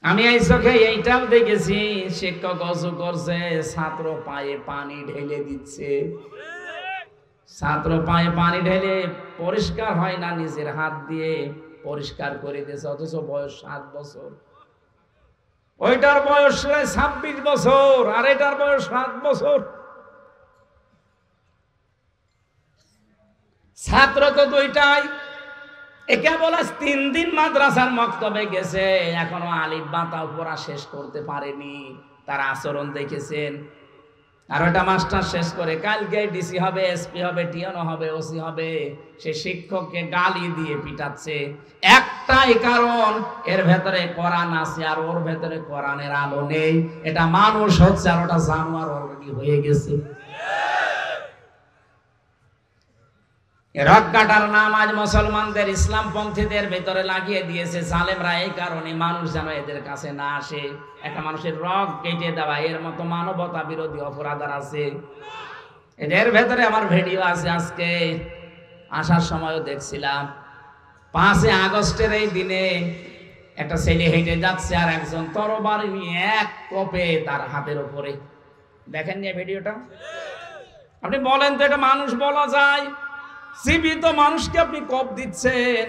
আমি এই চোখে এইটাও দেখেছি, শিক্ষক অজু করছে, ছাত্র পায়ে পানি ঢেলে দিচ্ছে। ছাত্র পায়ে পানি ঢেলে পরিষ্কার হয় না, নিজের হাত দিয়ে পরিষ্কার করে দিয়েছে, অথচ বয়স 7 বছর। ওইটার বয়স 26 বছর আর এটার বয়স 7 বছর। ছাত্র তো দুইটাই। একে বলে 3 দিন মাদ্রাসার মক্তবে গেছে, এখনো আলিফ বা তাও পড়া শেষ করতে পারেনি। তার আচরণ দেখেছেন। আর ওটা মাস্টার শেষ করে কালকে ডিসি হবে, এসপি হবে, টিএনও হবে, ওসি হবে, সে শিক্ষককে গালি দিয়ে পিটাচ্ছে। একটাই কারণ, এর ভেতরে কোরআন আছে আর ওর ভেতরে কোরআনের আলো নেই। এটা মানুষ হচ্ছে আর ওটা জানোয়ার অলরেডি হয়ে গেছে। রক কাটার নাম আজ মুসলমানদের ইসলামপন্থীদের ভেতরে লাগিয়ে দিয়েছে জালেমরা। এই কারণে মানুষ যেন এদের কাছে না আসে। একটা মানুষের রক কেটে দেওয়া, এর মতো মানবতা বিরোধী অপরাধ আছে এদের ভেতরে। আমার ভিডিও আছে, আজকে আসার সময়ও দেখছিলাম। 5 আগস্টের এই দিনে একটা ছেলে হেঁটে যাচ্ছে আর একজন তরবারি নিয়ে এক কোপে তার হাতের উপরে। দেখেন নিয়ে ভিডিওটা? আপনি বলেন তো এটা মানুষ বলা যায়? জীবিত মানুষকে আপনি কোপ দিচ্ছেন।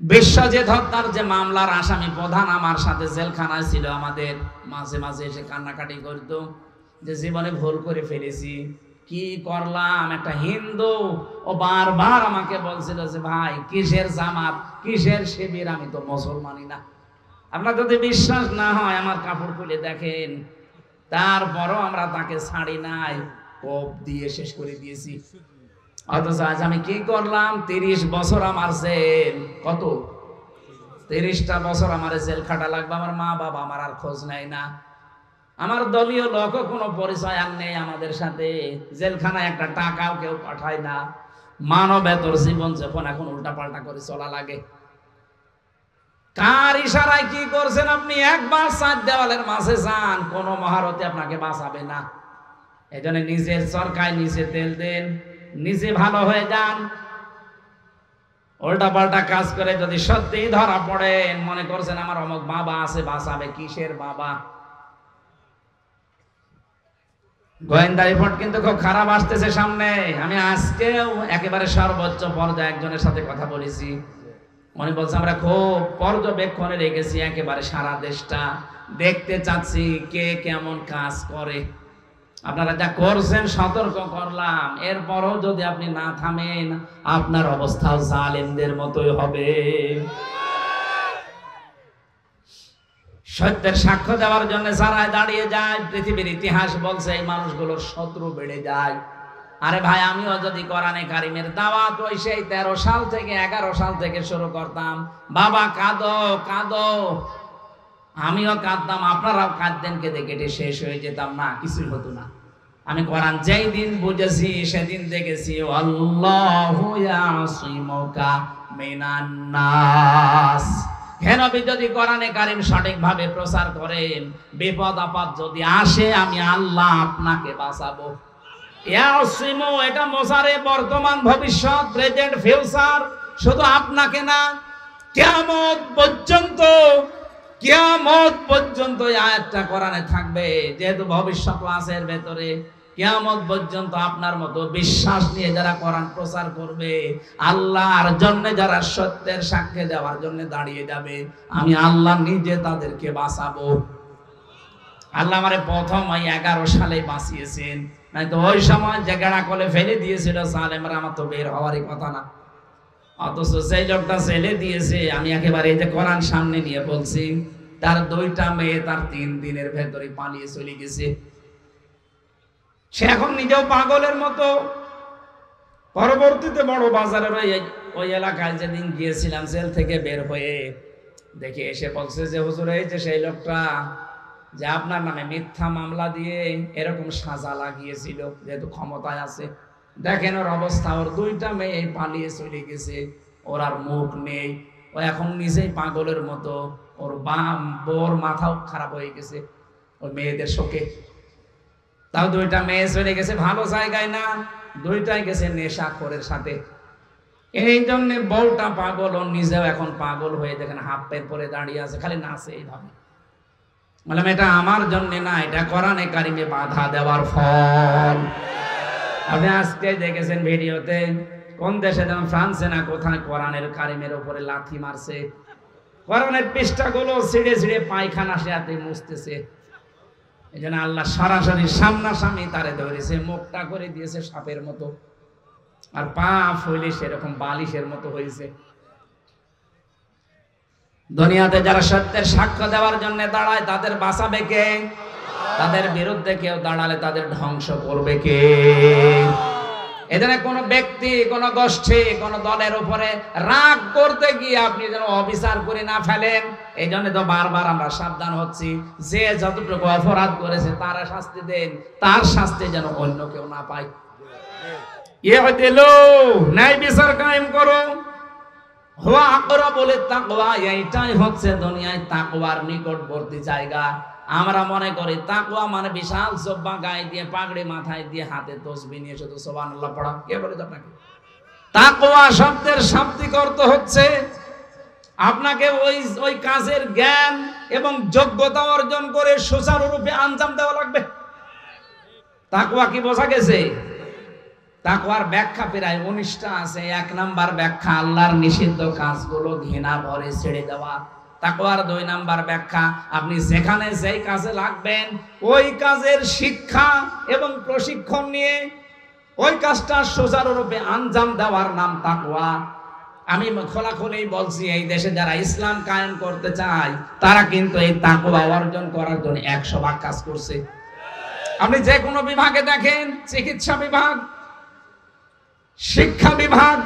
বিশ্বজিৎ হত্যার যে মামলার আসামি প্রধান আমার সাথে জেলখানায় ছিল, আমাদের মাঝে মাঝে এসে কান্নাকাটি করতো যে জীবনে ভুল করে ফেলেছি, কি করলাম। একটা হিন্দু ও বারবার আমাকে বলছিল যে ভাই কিসের জামাত, কিসের শিবির, আমি তো মুসলমানই না। আপনার যদি বিশ্বাস না হয় আমার কাপড় খুলে দেখেন। তারপরও আমরা তাকে ছাড়ি নাই, কোপ দিয়ে শেষ করে দিয়েছি। অথচ আজ আমি কি করলাম? 30 বছর আমার জেল। কত? 30টা বছর আমার জেল খাটা লাগবে। আমার মা বাবা আমার আর খোঁজ নেয় না, আমার দলীয় লোকও কোনো পরিচয় আর নেই আমাদের সাথে। জেলখানায় একটা টাকাও কেউ পাঠায় না। মানবেতর জীবন যাপন এখন উল্টাপাল্টা করে চলা লাগে। কার ইশারায় কি করছেন আপনি? একবার 4 দেওয়ালের মাঝে যান, কোন মহারথী আপনাকে বাঁচাবে না। এজন্য নিজের চরকায় নিজে তেল দেন, নিজে ভালো হয়ে যান। উল্টাপাল্টা কাজ করে যদি সত্যি ধরা পড়েন, মনে করছেন আমার অমুক বাবা আছে বাঁচাবে, কিসের বাবা? গোয়েন্দা রিপোর্ট কিন্তু খুব খারাপ আসতেছে সামনে। আমি আজকেও একেবারে সর্বোচ্চ পর্যায়ে একজনের সাথে কথা বলেছি, মনে বলছে আমরা খুব পর্যবেক্ষণে রেখেছি একেবারে সারা দেশটা, দেখতে চাচ্ছি কে কেমন কাজ করে। আপনারা যা করছেন সতর্ক করলাম, এরপরও যদি আপনি না থামেন আপনার অবস্থাও জালেমদের মতোই হবে। সত্যের সাক্ষ্য দেওয়ার জন্য যারা দাঁড়িয়ে যায়, পৃথিবীর ইতিহাস বলছে এই মানুষগুলোর শত্রু বেড়ে যায়। আরে ভাই, আমিও যদি কোরআনে কারিমের দাওয়াত ওই সেই 13 সাল থেকে 11 সাল থেকে শুরু করতাম, বাবা কাঁদো কাঁদো, আমিও কাঁদতাম, আপনারাও কাঁদতেন, কেঁদে কেটে শেষ হয়ে যেতাম না, কিছুই হতো না। আমি কোরআন যেই দিন বুঝেছি সেদিন দেখেছি আল্লাহু ইয়াসিমুকা মিনান নাস। হেন যদি কোরআনে কারিম সঠিকভাবে প্রচার করেন, বিপদ আপদ যদি আসে আমি আল্লাহ আপনাকে বাঁচাবো। ইয়াসিমু এটা মোসারে, বর্তমান ভবিষ্যৎ, প্রেজেন্ট ফিউচার, শুধু আপনাকে না, কিয়ামত পর্যন্ত। কিয়ামত পর্যন্ত এই আয়াতটা কোরআনে থাকবে, যেহেতু ভবিষ্যৎ আছে এর ভেতরে। কিয়ামত পর্যন্ত আপনার মতো বিশ্বাস নিয়ে যারা কোরআন প্রচার করবে, আল্লাহর জন্য যারা সত্যের সাক্ষ্য দেওয়ার জন্য দাঁড়িয়ে যাবে, আমি আল্লাহ নিজে তাদেরকে বাঁচাবো। আল্লাহ আমারে প্রথম ওই 11 সালে বাঁচিয়েছেন, নাই তো ওই সময় যে গেড়া কলে ফেলে দিয়েছিল জালেমরা, আমার তো বের হওয়ারই কথা না। অথচ সেই লোকটা ছেলে দিয়েছে, আমি একেবারে এই যে কোরআন সামনে নিয়ে বলছি, তার 2টা মেয়ে তার 3 দিনের ভেতরে পালিয়ে চলে গেছে। সে এখন নিজেও পাগলের মতো। পরবর্তীতে বড় বাজারের ওই এলাকায় যেদিন গিয়েছিলাম জেল থেকে বের হয়ে, দেখে এসে বলছে যে হুজুর, এই যে সেই লোকটা যে আপনার নামে মিথ্যা মামলা দিয়ে এরকম সাজা লাগিয়েছিল, যেহেতু ক্ষমতায় আছে, দেখেন ওর অবস্থা, ওর 2টা মেয়ে পালিয়ে চলে গেছে, ওর আর মুখ নেই, ও এখন নিজেই পাগলের মতো, ওর বোর মাথাও খারাপ হয়ে গেছে ওই মেয়েদের শোকে। তাও 2টা মেয়ে চলে গেছে ভালো জায়গায় না, 2টাই গেছে নেশাখোরের সাথে। এই জন্য বউটা পাগল, ও নিজেও এখন পাগল হয়ে দেখেন হাফ প্যান্ট পরে দাঁড়িয়ে আছে, খালি নাচে এইভাবে। বললাম এটা আমার জন্য না, এটা কোরআনে কারিমে বাধা দেওয়ার ফল। আপনি আজকে দেখেছেন ভিডিওতে কোন দেশে, যেন ফ্রান্সে না কোথায়, কোরআনের কারিমের উপরে লাথি মারছে, কোরআনের পৃষ্ঠাগুলো ছিঁড়ে ছিঁড়ে পায়খানা সে হাতে মুছতেছে। এই জন্য আল্লাহ সরাসরি সামনাসামনি তারে ধরেছে, মুখটা করে দিয়েছে সাপের মতো, আর পা ফুলে সেরকম বালিশের মতো হয়েছে। দুনিয়াতে যারা সত্যের সাক্ষ্য দেওয়ার জন্য দাঁড়ায় তাদের বাঁচাবে কে? তাদের বিরুদ্ধে কেউ দাঁড়ালে তাদের ধ্বংস করবে কে? এখানে কোন ব্যক্তি, কোন গোষ্ঠী, কোন দলের উপরে রাগ করতে গিয়ে আপনি যেন অবিচার করে না ফেলেন। এই জন্য তো বারবার আমরা সাবধান হচ্ছি, যে যতটুকু অপরাধ করেছে তারা শাস্তি দেন, তার শাস্তি যেন অন্য কেউ না পায়। ইহদিলু, ন্যায় বিচার কায়েম করো। হুয়া আকরাবু লিত্তাকওয়া, এইটাই হচ্ছে দুনিয়ায় তাকওয়ার নিকটবর্তী জায়গা। আমরা মনে করি তাকওয়া মানে বিশাল জুব্বা গায়ে দিয়ে, পাগড়ি মাথায় দিয়ে, হাতে তসবিহ নিয়ে শুধু সুবহানাল্লাহ পড়া। কে বলে আপনাকে? তাকওয়া শব্দের শাব্দিক অর্থ হচ্ছে আপনাকে ওই কাজের জ্ঞান এবং যোগ্যতা অর্জন করে সুচারুরূপে আঞ্জাম দেওয়া লাগবে। তাকওয়া কি বোঝা গেছে? তাকওয়ার ব্যাখ্যা প্রায় 19টা আছে। 1 নাম্বার ব্যাখ্যা আল্লাহর নিষিদ্ধ কাজগুলো ঘৃণা ভরে ছেড়ে দেওয়া। তাকওয়ার 2 নাম্বার ব্যাখ্যা আপনি যেখানে যেই কাজে লাগবেন ওই কাজের শিক্ষা এবং প্রশিক্ষণ নিয়ে ওই কাজটা সুচারুরূপে আঞ্জাম দেওয়ার নাম তাকওয়া। আমি খোলাখুলি বলছি, এই দেশে যারা ইসলাম কায়েম করতে চায় তারা কিন্তু এই তাকওয়া অর্জন করার জন্য 100 ভাগ কাজ করছে। আপনি যে কোনো বিভাগে দেখেন, চিকিৎসা বিভাগ, শিক্ষা বিভাগ,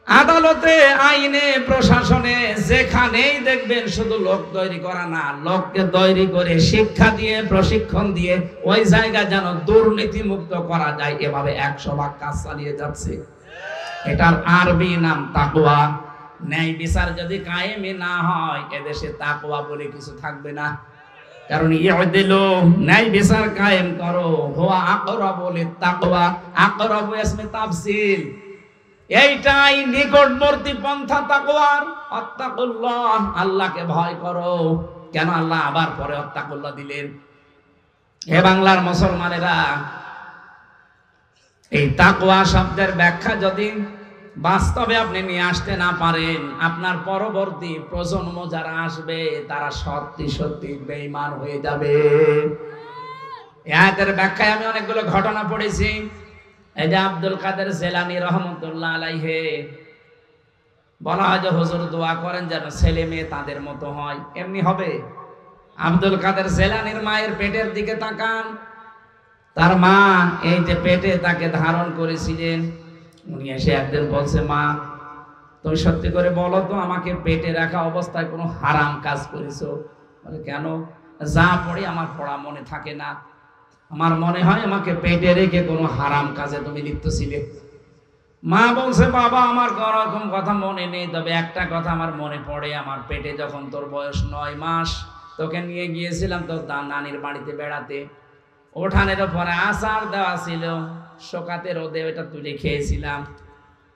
আদালতে, আইনে, প্রশাসনে, যেখানেই দেখবেন শুধু লোক তৈরি করা না, লোককে তৈরি করে শিক্ষা দিয়ে, প্রশিক্ষণ দিয়ে ওই জায়গা যেন দুর্নীতি মুক্ত করা যায়, এভাবে 100 ভাগ কাজ চালিয়ে যাচ্ছে। এটার আরবি নাম তাকওয়া। ন্যায় বিচার যদি কায়েমই না হয় এদেশে তাকওয়া বলে কিছু থাকবে না। কারণ ইউদিলু, ন্যায় বিচার কায়েম করো, হুয়া আকরাবু লিত্তাকওয়া। আকরাবু ইসমে তাফসীল, এইটাই নিকটবর্তী পন্থা তাকওয়ার। আত্তাকুল্লাহ, আল্লাহকে ভয় করো। কেন আল্লাহ আবার পরে আত্তাকুল্লাহ দিলেন? হে বাংলার মুসলমানেরা, এই তাকওয়া শব্দের ব্যাখ্যা যদি বাস্তবে আপনি নিয়ে আসতে না পারেন, আপনার পরবর্তী প্রজন্ম যারা আসবে তারা সত্যি সত্যি বেঈমান হয়ে যাবে। এই আয়াতের ব্যাখ্যায় আমি অনেকগুলো ঘটনা পড়েছি। এই যে আব্দুল কাদের জেলানী রহমতুল্লাহ আলাইহি, বলা হয় যে হুজুর দোয়া করেন যেন ছেলে মেয়ে তাদের মতো হয়। এমনি হবে? আব্দুল কাদের জেলানীর মায়ের পেটের দিকে তাকান। তার মা এই যে পেটে তাকে ধারণ করেছিলেন, উনি এসে একদিন বলছে, মা তুমি সত্যি করে বলো তো, আমাকে পেটে রাখা অবস্থায় কোনো হারাম কাজ করেছো? বলে কেন? যা পড়ি আমার পড়া মনে থাকে না, আমার মনে হয় আমাকে পেটে রেখে কোনো হারাম কাজে তুমি লিপ্ত ছিলে। মা বলছে, বাবা আমার কোনোরকম কথা মনে নেই, তবে একটা কথা আমার মনে পড়ে। আমার পেটে যখন তোর বয়স 9 মাস, তোকে নিয়ে গিয়েছিলাম তোর নানির বাড়িতে বেড়াতে। ওঠানের উপরে আচার দেওয়া ছিল, শোকাতে রোদে ওটা তুলে খেয়েছিলাম।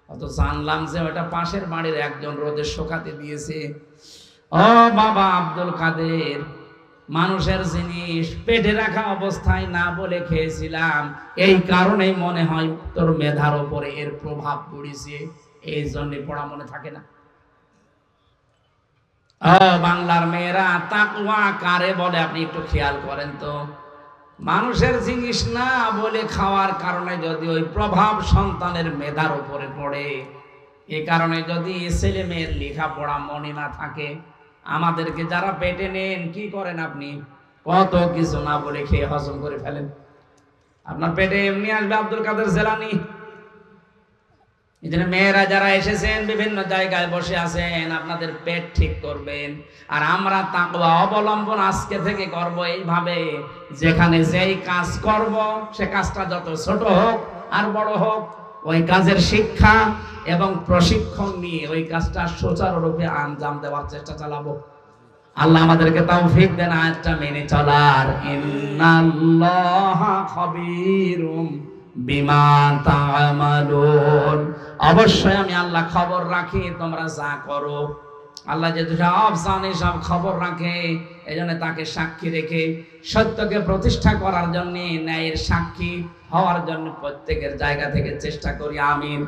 অত জানলাম যে ওটা পাশের বাড়ির একজন রোদে শোকাতে দিয়েছে। ও বাবা আব্দুল কাদের, মানুষের জিনিস পেটে রাখা অবস্থায় না বলে খেয়েছিলাম, এই কারণেই মনে হয় তোর মেধার উপরে এর প্রভাব পড়েছে, এই জন্য পড়া মনে থাকে না। ও বাংলার মেয়েরা, তাকওয়া কারে বলে আপনি একটু খেয়াল করেন তো। মানুষের জিনিস না বলে খাওয়ার কারণে যদি ওই প্রভাব সন্তানের মেধার উপরে পড়ে, এ কারণে যদি ছেলে মেয়ের লেখাপড়া মনে না থাকে, আমাদেরকে যারা পেটে নেন কি করেন আপনি? কত কিছু না বলে খেয়ে হজম করে ফেলেন। আপনার পেটে এমনি আসবে আব্দুল কাদের জেলানী। এই জন্য মেয়েরা যারা এসেছেন বিভিন্ন জায়গায় বসে আছেন, আপনাদের পেট ঠিক করবেন। আর আমরা তাকওয়া অবলম্বন আজকে থেকে করব এইভাবে, যেখানে যেই কাজ করব সে কাজটা যত ছোট হোক আর বড় হোক, ওই কাজের শিক্ষা এবং প্রশিক্ষণ নিয়ে ওই কাজটা সুচারুরূপে আঞ্জাম দেওয়ার চেষ্টা চালাবো। আল্লাহ আমাদেরকে তৌফিক দেন আয়াতটা মেনে চলার। ইন্নাল্লাহা খাবীরুম বিমা তা'মালুন, অবশ্যই আমি আল্লাহ খবর রাখি তোমরা যা করো। আল্লাহ যেহেতু সব জানে, সব খবর রাখে, এই জন্য তাকে সাক্ষী রেখে সত্যকে প্রতিষ্ঠা করার জন্য, ন্যায়ের সাক্ষী হওয়ার জন্য প্রত্যেকের জায়গা থেকে চেষ্টা করি। আমিন।